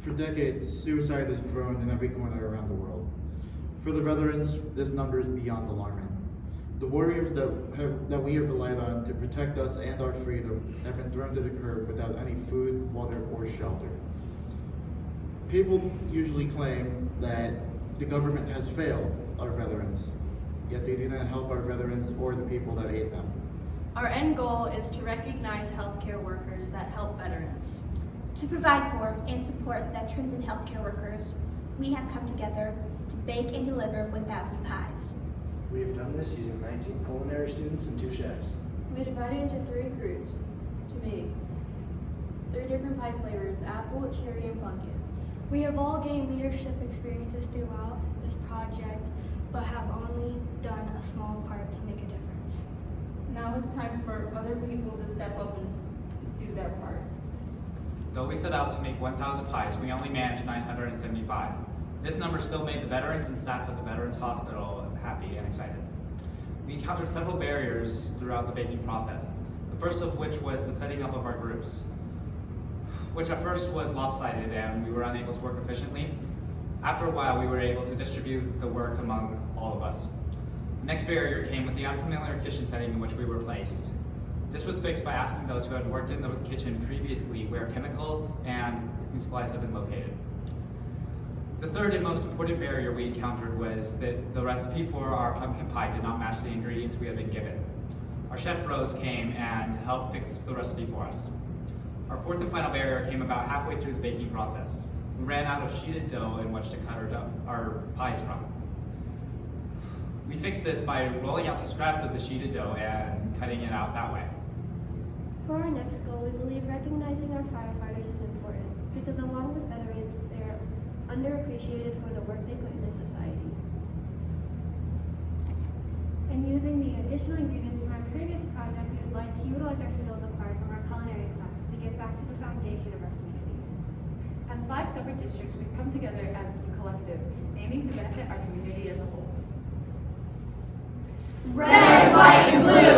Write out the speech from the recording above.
For decades, suicide has grown in every corner around the world. For the veterans, this number is beyond alarming. The warriors that we have relied on to protect us and our freedom have been thrown to the curb without any food, water, or shelter. People usually claim that the government has failed our veterans, yet they do not help our veterans or the people that aid them. Our end goal is to recognize healthcare workers that help veterans. To provide for and support veterans and healthcare workers, we have come together to bake and deliver 1,000 pies. We have done this using 19 culinary students and 2 chefs. We divided into 3 groups to make 3 different pie flavors: apple, cherry, and pumpkin. We have all gained leadership experiences throughout this project, but have only done a small part to make a difference. Now it's time for other people to step up and do their part. Though we set out to make 1,000 pies, we only managed 975. This number still made the veterans and staff of the Veterans Hospital happy and excited. We encountered several barriers throughout the baking process, the first of which was the setting up of our groups, which at first was lopsided and we were unable to work efficiently. After a while, we were able to distribute the work among all of us. The next barrier came with the unfamiliar kitchen setting in which we were placed. This was fixed by asking those who had worked in the kitchen previously where chemicals and cooking supplies had been located. The third and most important barrier we encountered was that the recipe for our pumpkin pie did not match the ingredients we had been given. Our Chef Rose came and helped fix the recipe for us. Our fourth and final barrier came about halfway through the baking process. We ran out of sheeted dough in which to cut our pies from. We fixed this by rolling out the scraps of the sheeted dough and cutting it out that way. For our next goal, we believe recognizing our firefighters is important because along with veterans, they are underappreciated for the work they put into society. And using the additional ingredients from our previous project, we would like to utilize our skills acquired from our culinary class to give back to the foundation of our community. As 5 separate districts, we've come together as the collective, aiming to benefit our community as a whole. Red, white, and blue!